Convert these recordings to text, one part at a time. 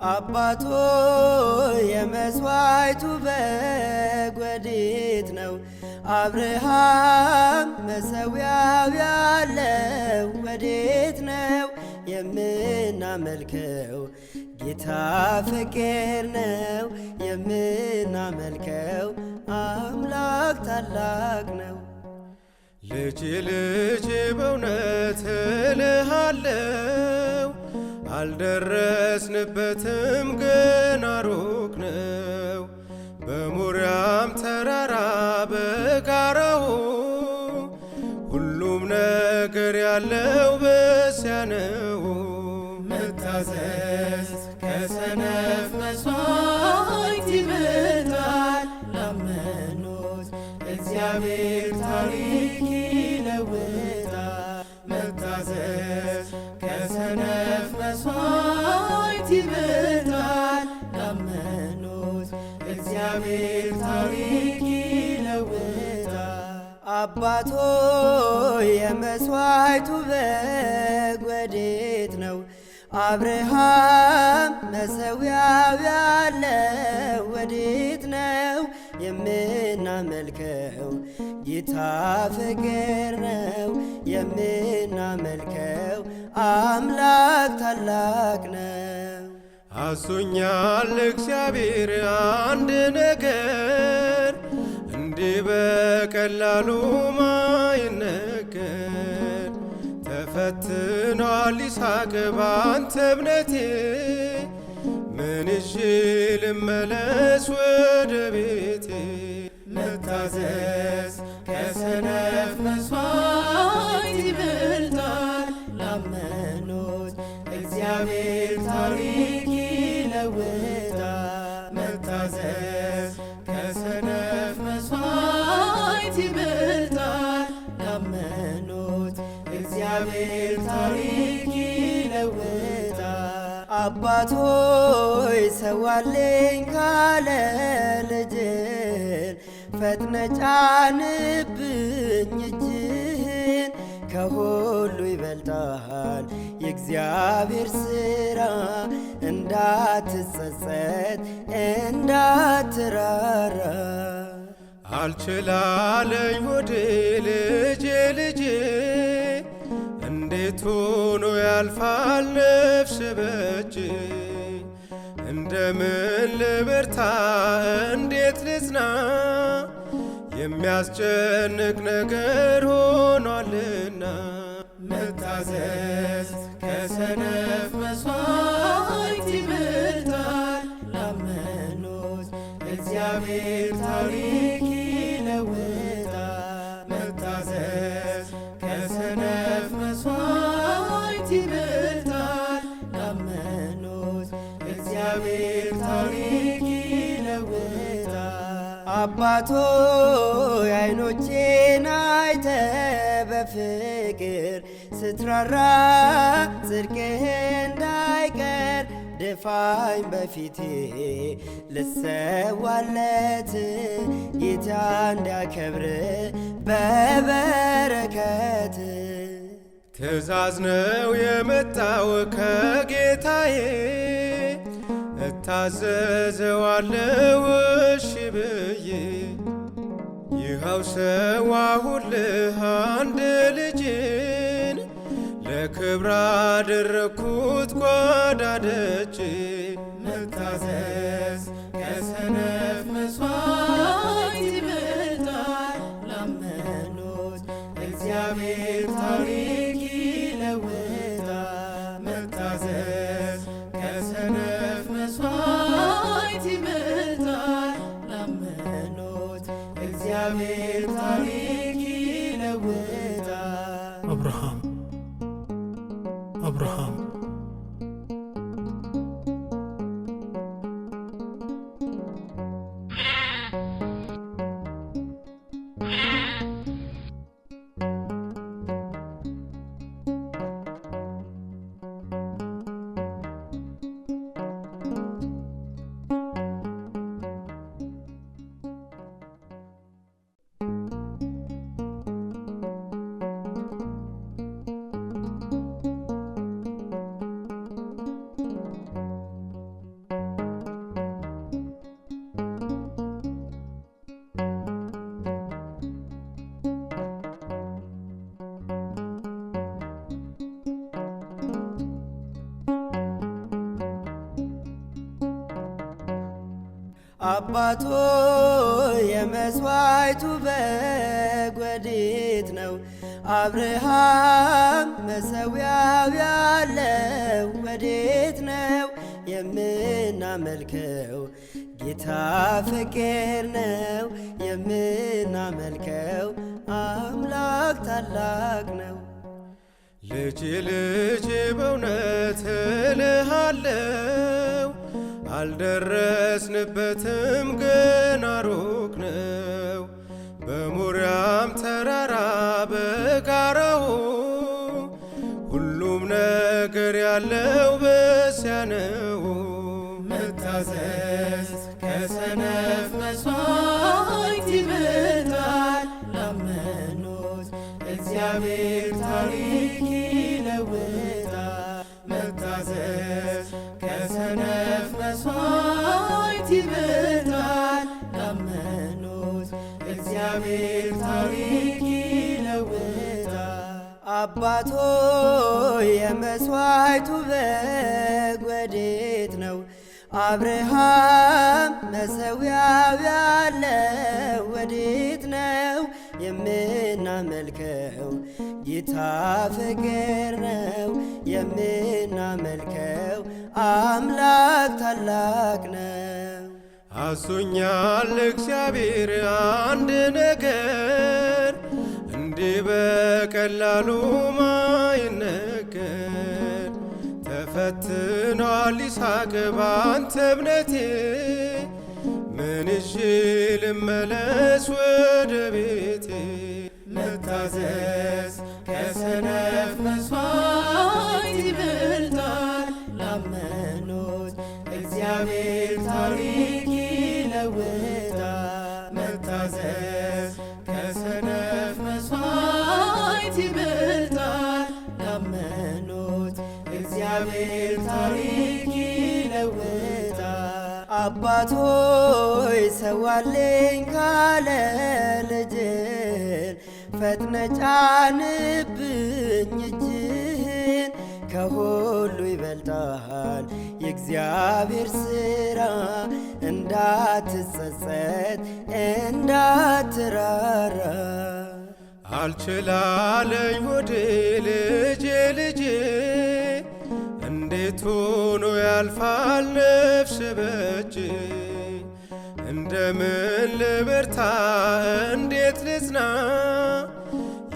አባቶ የመስዋዕቱ በግ ወዴት ነው? አብርሃም መሠዊያው ያለው ወዴት ነው? የምናመልከው ጌታ ፍቅር ነው። የምናመልከው አምላክ ታላቅ ነው። ልጅ ልጅ በእውነት እልሃለው አልደረስንበትም ገና ሩቅ ነው። በሞሪያም ተራራ በጋራው ሁሉም ነገር ያለው በዚያ ነው። መታዘዝ ከሰነፍ መሥዋዕት ይበልጣል። ላመኑት እግዚአብሔር ታሪክ ይለውጣል። መታዘዝ ከሰነፍ መሥዋዕት ይበልጣል። ላመኑት እግዚአብሔር ታሪክ ይለውጣል። አባቶ የመስዋዕቱ በግ ወዴት ነው? አብርሃም መሠዊያው ያለው ወዴት ነው? የምናመልከው ጌታ ፍቅር ነው። የምናመልከው አምላክ ታላቅ ነው። አዞኛል እግዚአብሔር አንድ ነገር እንዲህ በቀላሉ ማይነገር። ተፈትኗል ይስሐቅ ባንተ እምነቴ፣ ምን ይዤ ልመለስ ወደ ቤቴ? መታዘዝ ከሰነፍ መሥዋዕት ይበልጣል። ላመኑት እግዚአብሔር ታሪክ ይለውጣል። መታዘዝ ከሰነፍ መሥዋዕት ይበልጣል። ላመኑት እግዚአብሔር ታሪክ ይለውጣል። አባቶይ ሰዋልኝ ካለ ልጅን ፈጥነ ጫንብኝ እጅህን። ከሁሉ ይበልጣል የእግዚአብሔር ሥራ፣ እንዳትጸጸት እንዳትራራ። አልችላለኝ ሆዴ ልጄ እንዴት ሆኖ ያልፋል ነፍስ በእጅ? እንደምን ልበርታ እንዴት ልጽና? የሚያስጨንቅ ነገር ሆኗልና። መታዘዝ ከሰነፍ መሥዋዕት ይበልጣል። ላመኑት እግዚአብሔር ታሪክ ይለውጣል። መታዘዝ ከሰነፍ መሥዋዕት ይበልጣል። ላመኑት እግዚአብሔር ታሪክ ይለውጣል። አባቶ ዓይኖቼን አይተ በፍቅር ስትራራ ጽድቅህ እንዳይቀር ድፋኝ በፊቴ ልሰዋለት ጌታ እንዲያከብር በበረከት። ትእዛዝ ነው የመጣው ከጌታዬ እታዘዘዋለሁ እሺ ብዬ። ይኸው ሰዋሁልህ አንድ ልጅን ለክብር አደረግኩት ጓዳ ደጅ። መታዘዝ ከሰነፍ መሥዋዕት ይበልጣል። ላመኑት እግዚአብሔር ታሪክ ይለውጣል። መታዘዝ ከሰነፍ መሥዋዕት ይበልጣል። ላመኑት እግዚአብሔር ታሪክ ይለውጣል። አብርሃም አባቶ የመሥዋዕቱ በግ ወዴት ነው? አብርሃም መሠዊያው ያለው ወዴት ነው? የምናመልከው ጌታ ፍቅር ነው። የምናመልከው አምላክ ታላቅ ነው። ልጅ ልጅ በእውነት እልሃለው አልደረስንበትም ገና ሩቅ ነው። በሞሪያም ተራራ በጋራው ሁሉም ነገር ያለው በዚያ ነው። መታዘዝ ከሰነፍ መሥዋዕት ይበልጣል። ላመኑት እግዚአብሔር ታሪክ ይለውጣል። መታዘዝ ከሰነፍ መሥዋዕት ይበልጣል። ላመኑት እግዚአብሔር ታሪክ ይለውጣል። አባቶ የመሥዋዕቱ በግ ወዴት ነው? አብርሃም መሠዊያው ያለው ወዴት ነው? የምናመልከው ጌታ ፍቅር ነው። የምናመልከው አምላክ ታላቅ ነው። አዞኛል እግዚአብሔር አንድ ነገር እንዲህ በቀላሉ ማይነገር። ተፈትኗል ይስሐቅ ባንተ እምነቴ ምን ይዤ ልመለስ ወደ ቤቴ? መታዘዝ ከሰነፍ መሥዋዕት ይበልጣል። ላመኑት እግዚአብሔር ታሪክ ይለውጣል። መታዘዝ ከሰነፍ መሥዋዕት ይበልጣል። ላመኑት እግዚአብሔር ታሪክ ይለውጣል። አባቶይ ሰዋልኝ ካለ ልጅን ፈጥነ ጫንብኝ እጅህን። ከሁሉ ይበልጣል የእግዚአብሔር ሥራ፣ እንዳትጸጸት እንዳትራራ። አልችላለኝ ሆዴ ልጄ ልጄ እንዴት ሆኖ ያልፋል ነፍስ በእጄ? እንደምን ልበርታ እንዴት ልጽና?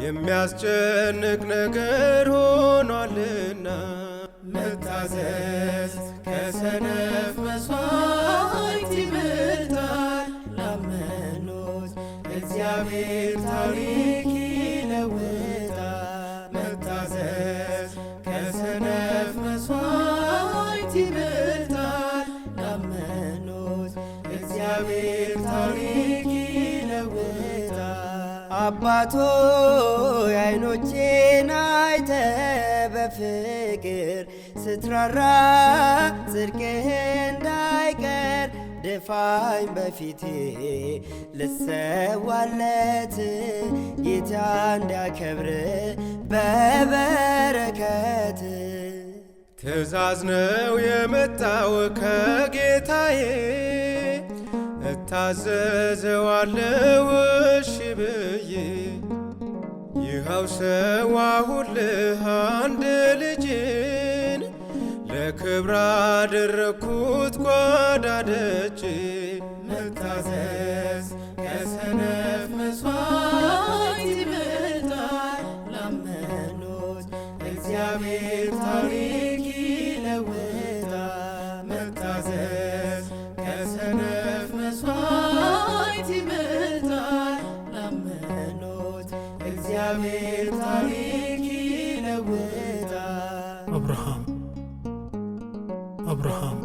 የሚያስጨንቅ ነገር ሆኗልና። መታዘዝ ከሰነፍ መሥዋዕት ይበልጣል። ላመኑት እግዚአብሔር ታሪክ ይለውጣል። መታዘዝ ከሰነፍ መሥዋዕት ይበልጣል። ላመኑት እግዚአብሔር ታሪክ ይለውጣል። አባቶ ዓይኖቼን አይተ በፍቅር ስትራራ ጽድቅህ እንዳይቀር ድፋኝ በፊቴ ልሰዋለት ጌታ እንዲያከብር በበረከት። ትእዛዝ ነው የመጣው ከጌታዬ እታዘዘዋለሁ እሺ ብዬ። ይኸው ሰዋሁልህ አንድ ልጅን ለክብር አደረግኩት ጓዳ ደጅ። መታዘዝ ከሰነፍ መሥዋዕት ይበልጣል። ላመኑት እግዚአብሔር ታሪክ ይለውጣል። መታዘዝ ከሰነፍ መሥዋዕት ይበልጣል። ላመኑት እግዚአብሔር ታሪክ ይለውጣል። አብርሃም